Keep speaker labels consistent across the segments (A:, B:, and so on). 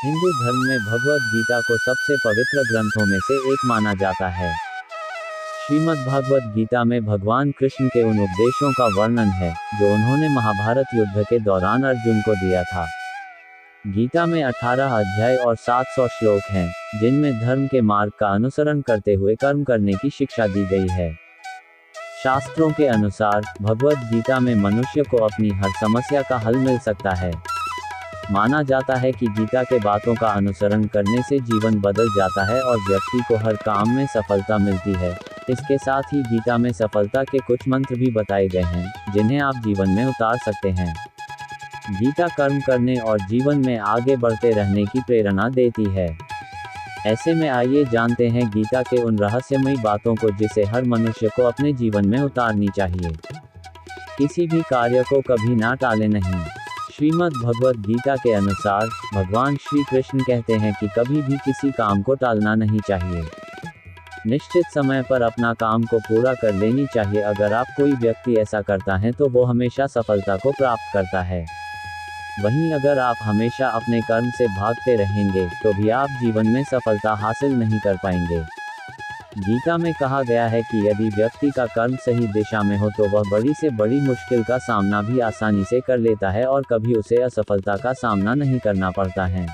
A: हिंदू धर्म में भगवद गीता को सबसे पवित्र ग्रंथों में से एक माना जाता है। श्रीमद् भागवत गीता में भगवान कृष्ण के उन उपदेशों का वर्णन है जो उन्होंने महाभारत युद्ध के दौरान अर्जुन को दिया था। गीता में 18 अध्याय और 700 श्लोक हैं, जिनमें धर्म के मार्ग का अनुसरण करते हुए कर्म करने की शिक्षा दी गई है। शास्त्रों के अनुसार भगवद गीता में मनुष्य को अपनी हर समस्या का हल मिल सकता है। माना जाता है कि गीता के बातों का अनुसरण करने से जीवन बदल जाता है और व्यक्ति को हर काम में सफलता मिलती है। इसके साथ ही गीता में सफलता के कुछ मंत्र भी बताए गए हैं, जिन्हें आप जीवन में उतार सकते हैं। गीता कर्म करने और जीवन में आगे बढ़ते रहने की प्रेरणा देती है। ऐसे में आइए जानते हैं गीता के उन रहस्यमयी बातों को जिसे हर मनुष्य को अपने जीवन में उतारनी चाहिए। किसी भी कार्य को कभी ना टालें नहीं। श्रीमद् भगवद गीता के अनुसार भगवान श्री कृष्ण कहते हैं कि कभी भी किसी काम को टालना नहीं चाहिए। निश्चित समय पर अपना काम को पूरा कर लेनी चाहिए। अगर आप कोई व्यक्ति ऐसा करता है तो वो हमेशा सफलता को प्राप्त करता है। वहीं अगर आप हमेशा अपने कर्म से भागते रहेंगे तो भी आप जीवन में सफलता हासिल नहीं कर पाएंगे। गीता में कहा गया है कि यदि व्यक्ति का कर्म सही दिशा में हो तो वह बड़ी से बड़ी मुश्किल का सामना भी आसानी से कर लेता है और कभी उसे असफलता का सामना नहीं करना पड़ता है।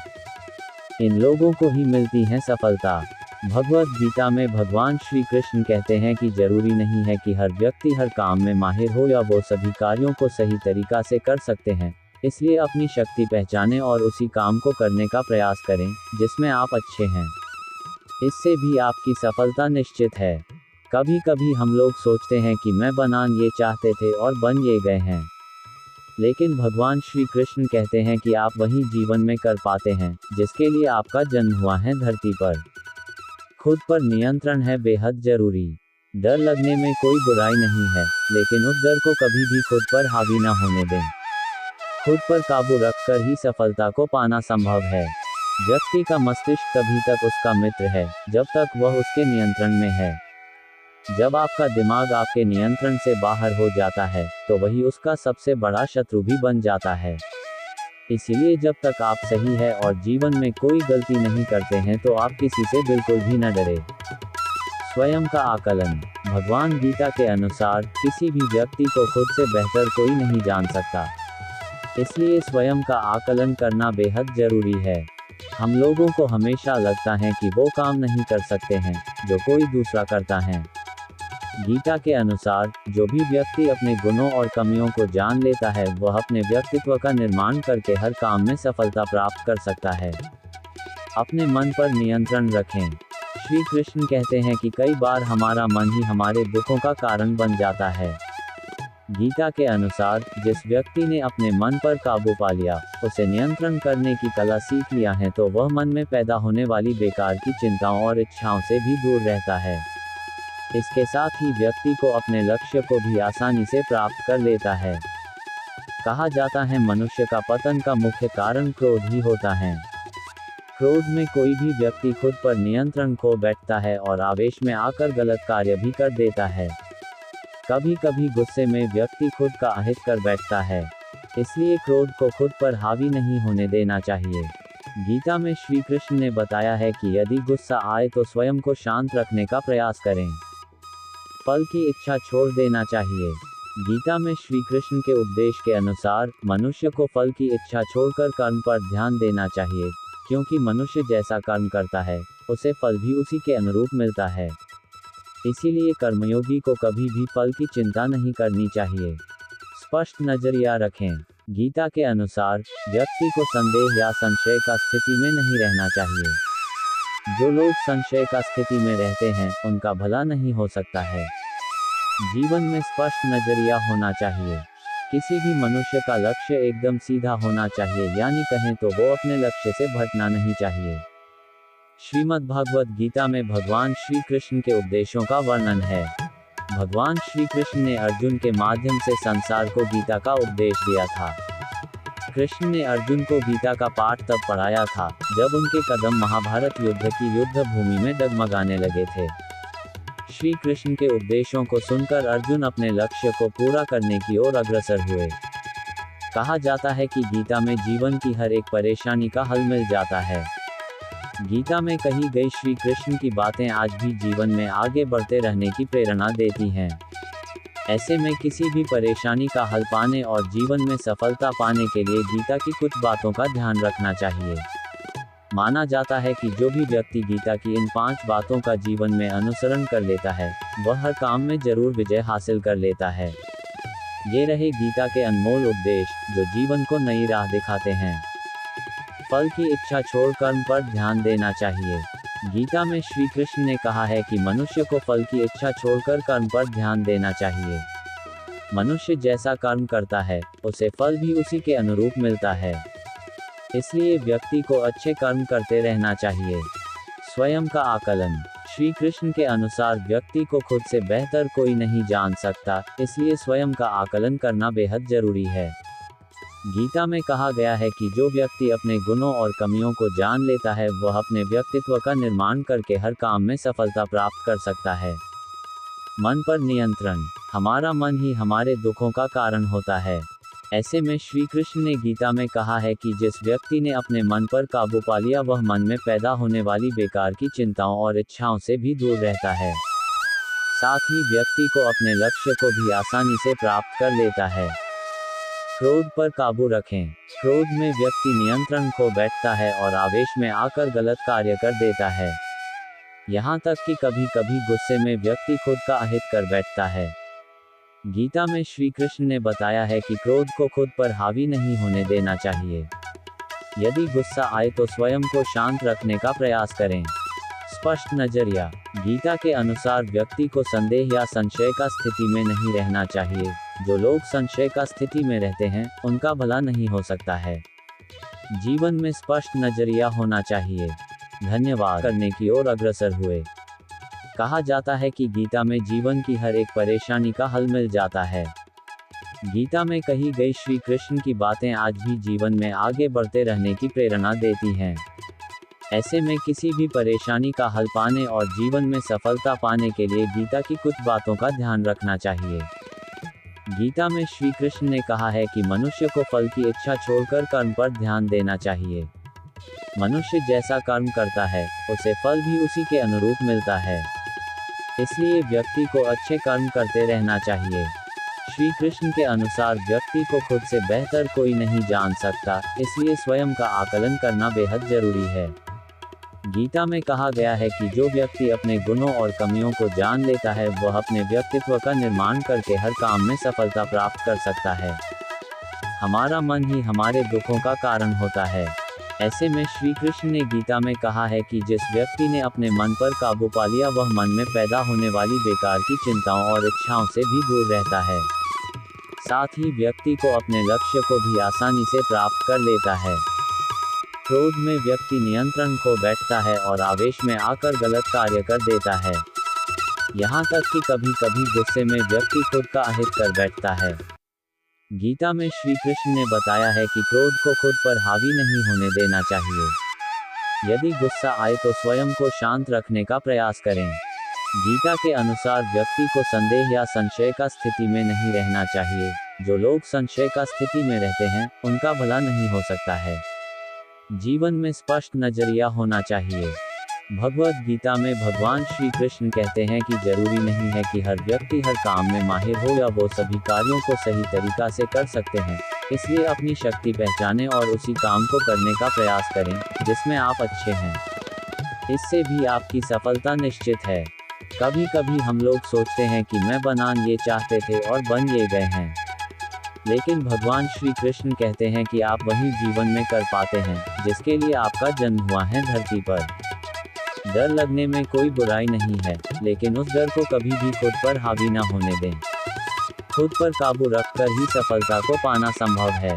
A: इन लोगों को ही मिलती है सफलता। भगवद गीता में भगवान श्री कृष्ण कहते हैं कि जरूरी नहीं है कि हर व्यक्ति हर काम में माहिर हो या वो सभी कार्यों को सही तरीका से कर सकते हैं। इसलिए अपनी शक्ति पहचानें और उसी काम को करने का प्रयास करें जिसमें आप अच्छे हैं। इससे भी आपकी सफलता निश्चित है। कभी कभी हम लोग सोचते हैं कि मैं बनान ये चाहते थे और बन ये गए हैं, लेकिन भगवान श्री कृष्ण कहते हैं कि आप वही जीवन में कर पाते हैं जिसके लिए आपका जन्म हुआ है धरती पर। खुद पर नियंत्रण है बेहद जरूरी। डर लगने में कोई बुराई नहीं है, लेकिन उस डर को कभी भी खुद पर हावी ना होने दें। खुद पर काबू रखकर ही सफलता को पाना संभव है। व्यक्ति का मस्तिष्क तभी तक उसका मित्र है जब तक वह उसके नियंत्रण में है। जब आपका दिमाग आपके नियंत्रण से बाहर हो जाता है तो वही उसका सबसे बड़ा शत्रु भी बन जाता है। इसीलिए जब तक आप सही है और जीवन में कोई गलती नहीं करते हैं तो आप किसी से बिल्कुल भी न डरे। स्वयं का आकलन। भगवान गीता के अनुसार किसी भी व्यक्ति को खुद से बेहतर कोई नहीं जान सकता। इसलिए स्वयं का आकलन करना बेहद जरूरी है। हम लोगों को हमेशा लगता है कि वो काम नहीं कर सकते हैं जो कोई दूसरा करता है। गीता के अनुसार जो भी व्यक्ति अपने गुणों और कमियों को जान लेता है वह अपने व्यक्तित्व का निर्माण करके हर काम में सफलता प्राप्त कर सकता है। अपने मन पर नियंत्रण रखें। श्री कृष्ण कहते हैं कि कई बार हमारा मन ही हमारे दुखों का कारण बन जाता है। गीता के अनुसार जिस व्यक्ति ने अपने मन पर काबू पा लिया, उसे नियंत्रण करने की कला सीख लिया है तो वह मन में पैदा होने वाली बेकार की चिंताओं और इच्छाओं से भी दूर रहता है। इसके साथ ही व्यक्ति को अपने लक्ष्य को भी आसानी से प्राप्त कर लेता है। कहा जाता है मनुष्य का पतन का मुख्य कारण क्रोध ही होता है। क्रोध में कोई भी व्यक्ति खुद पर नियंत्रण खो बैठता है और आवेश में आकर गलत कार्य भी कर देता है। कभी कभी गुस्से में व्यक्ति खुद का अहित कर बैठता है। इसलिए क्रोध को खुद पर हावी नहीं होने देना चाहिए। गीता में श्री कृष्ण ने बताया है कि यदि गुस्सा आए तो स्वयं को शांत रखने का प्रयास करें। फल की इच्छा छोड़ देना चाहिए। गीता में श्री कृष्ण के उपदेश के अनुसार मनुष्य को फल की इच्छा छोड़कर कर्म पर ध्यान देना चाहिए, क्योंकि मनुष्य जैसा कर्म करता है उसे फल भी उसी के अनुरूप मिलता है। इसीलिए कर्मयोगी को कभी भी फल की चिंता नहीं करनी चाहिए। स्पष्ट नजरिया रखें। गीता के अनुसार व्यक्ति को संदेह या संशय का स्थिति में नहीं रहना चाहिए। जो लोग संशय का स्थिति में रहते हैं उनका भला नहीं हो सकता है। जीवन में स्पष्ट नजरिया होना चाहिए। किसी भी मनुष्य का लक्ष्य एकदम सीधा होना चाहिए, यानी कहें तो वो अपने लक्ष्य से भटकना नहीं चाहिए। श्रीमद् भागवत गीता में भगवान श्री कृष्ण के उपदेशों का वर्णन है। भगवान श्री कृष्ण ने अर्जुन के माध्यम से संसार को गीता का उपदेश दिया था। कृष्ण ने अर्जुन को गीता का पाठ तब पढ़ाया था जब उनके कदम महाभारत युद्ध की युद्ध भूमि में डगमगाने लगे थे। श्री कृष्ण के उपदेशों को सुनकर अर्जुन अपने लक्ष्य को पूरा करने की ओर अग्रसर हुए। कहा जाता है कि गीता में जीवन की हर एक परेशानी का हल मिल जाता है। गीता में कही गई श्री कृष्ण की बातें आज भी जीवन में आगे बढ़ते रहने की प्रेरणा देती हैं। ऐसे में किसी भी परेशानी का हल पाने और जीवन में सफलता पाने के लिए गीता की कुछ बातों का ध्यान रखना चाहिए। माना जाता है कि जो भी व्यक्ति गीता की इन 5 बातों का जीवन में अनुसरण कर लेता है, वह हर काम में जरूर विजय हासिल कर लेता है। ये रहे गीता के अनमोल उपदेश, जो जीवन को नई राह दिखाते हैं। फल की इच्छा छोड़ कर्म पर ध्यान देना चाहिए। गीता में श्री कृष्ण ने कहा है कि मनुष्य को फल की इच्छा छोड़कर कर्म पर ध्यान देना चाहिए। मनुष्य जैसा कर्म करता है, उसे फल भी उसी के अनुरूप मिलता है। इसलिए व्यक्ति को अच्छे कर्म करते रहना चाहिए। स्वयं का आकलन। श्री कृष्ण के अनुसार व्यक्ति को खुद से बेहतर कोई नहीं जान सकता, इसलिए स्वयं का आकलन करना बेहद जरूरी है। गीता में कहा गया है कि जो व्यक्ति अपने गुणों और कमियों को जान लेता है, वह अपने व्यक्तित्व का निर्माण करके हर काम में सफलता प्राप्त कर सकता है। मन पर नियंत्रण। हमारा मन ही हमारे दुखों का कारण होता है। ऐसे में श्री कृष्ण ने गीता में कहा है कि जिस व्यक्ति ने अपने मन पर काबू पा लिया, वह मन में पैदा होने वाली बेकार की चिंताओं और इच्छाओं से भी दूर रहता है। साथ ही व्यक्ति को अपने लक्ष्य को भी आसानी से प्राप्त कर लेता है। क्रोध पर काबू रखें। क्रोध में व्यक्ति नियंत्रण खो बैठता है और आवेश में आकर गलत कार्य कर देता है। यहाँ तक कि कभी कभी गुस्से में व्यक्ति खुद का अहित कर बैठता है। गीता में श्री कृष्ण ने बताया है कि क्रोध को खुद पर हावी नहीं होने देना चाहिए। यदि गुस्सा आए तो स्वयं को शांत रखने का प्रयास करें। स्पष्ट नजरिया। गीता के अनुसार व्यक्ति को संदेह या संशय का स्थिति में नहीं रहना चाहिए। जो लोग संशय का स्थिति में रहते हैं, उनका भला नहीं हो सकता है। जीवन में स्पष्ट नजरिया होना चाहिए। धन्यवाद करने की ओर अग्रसर हुए। कहा जाता है कि गीता में जीवन की हर एक परेशानी का हल मिल जाता है। गीता में कही गई श्री कृष्ण की बातें आज भी जीवन में आगे बढ़ते रहने की प्रेरणा देती हैं। ऐसे में किसी भी परेशानी का हल पाने और जीवन में सफलता पाने के लिए गीता की कुछ बातों का ध्यान रखना चाहिए। गीता में श्री कृष्ण ने कहा है कि मनुष्य को फल की इच्छा छोड़कर कर्म पर ध्यान देना चाहिए। मनुष्य जैसा कर्म करता है, उसे फल भी उसी के अनुरूप मिलता है। इसलिए व्यक्ति को अच्छे कर्म करते रहना चाहिए। श्री कृष्ण के अनुसार व्यक्ति को खुद से बेहतर कोई नहीं जान सकता, इसलिए स्वयं का आकलन करना बेहद जरूरी है। गीता में कहा गया है कि जो व्यक्ति अपने गुणों और कमियों को जान लेता है, वह अपने व्यक्तित्व का निर्माण करके हर काम में सफलता प्राप्त कर सकता है। हमारा मन ही हमारे दुखों का कारण होता है। ऐसे में श्री कृष्ण ने गीता में कहा है कि जिस व्यक्ति ने अपने मन पर काबू पा लिया, वह मन में पैदा होने वाली बेकार की चिंताओं और इच्छाओं से भी दूर रहता है। साथ ही व्यक्ति को अपने लक्ष्य को भी आसानी से प्राप्त कर लेता है। क्रोध में व्यक्ति नियंत्रण खो बैठता है और आवेश में आकर गलत कार्य कर देता है। यहाँ तक कि कभी कभी गुस्से में व्यक्ति खुद का अहित कर बैठता है। गीता में श्री कृष्ण ने बताया है कि क्रोध को खुद पर हावी नहीं होने देना चाहिए। यदि गुस्सा आए तो स्वयं को शांत रखने का प्रयास करें। गीता के अनुसार व्यक्ति को संदेह या संशय का स्थिति में नहीं रहना चाहिए। जो लोग संशय का स्थिति में रहते हैं, उनका भला नहीं हो सकता है। जीवन में स्पष्ट नजरिया होना चाहिए। भगवद गीता में भगवान श्री कृष्ण कहते हैं कि जरूरी नहीं है कि हर व्यक्ति हर काम में माहिर हो या वो सभी कार्यों को सही तरीका से कर सकते हैं। इसलिए अपनी शक्ति पहचानें और उसी काम को करने का प्रयास करें जिसमें आप अच्छे हैं। इससे भी आपकी सफलता निश्चित है। कभी कभी हम लोग सोचते हैं कि मैं बनान ये चाहते थे और बन ये गए हैं, लेकिन भगवान श्री कृष्ण कहते हैं कि आप वही जीवन में कर पाते हैं जिसके लिए आपका जन्म हुआ है धरती पर। डर लगने में कोई बुराई नहीं है, लेकिन उस डर को कभी भी खुद पर हावी ना होने दें। खुद पर काबू रखकर ही सफलता को पाना संभव है।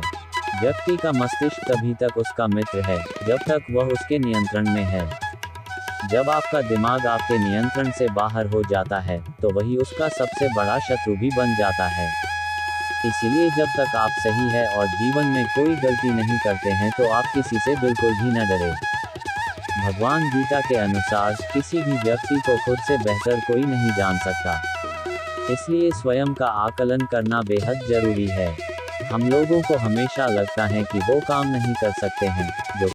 A: व्यक्ति का मस्तिष्क तभी तक उसका मित्र है जब तक वह उसके नियंत्रण में है। जब आपका दिमाग आपके नियंत्रण से बाहर हो जाता है, तो वही उसका सबसे बड़ा शत्रु भी बन जाता है। इसीलिए जब तक आप सही है और जीवन में कोई गलती नहीं करते हैं, तो आप किसी से बिल्कुल भी न डरे। भगवान गीता के अनुसार किसी भी व्यक्ति को खुद से बेहतर कोई नहीं जान सकता, इसलिए स्वयं का आकलन करना बेहद जरूरी है। हम लोगों को हमेशा लगता है कि वो काम नहीं कर सकते हैं जो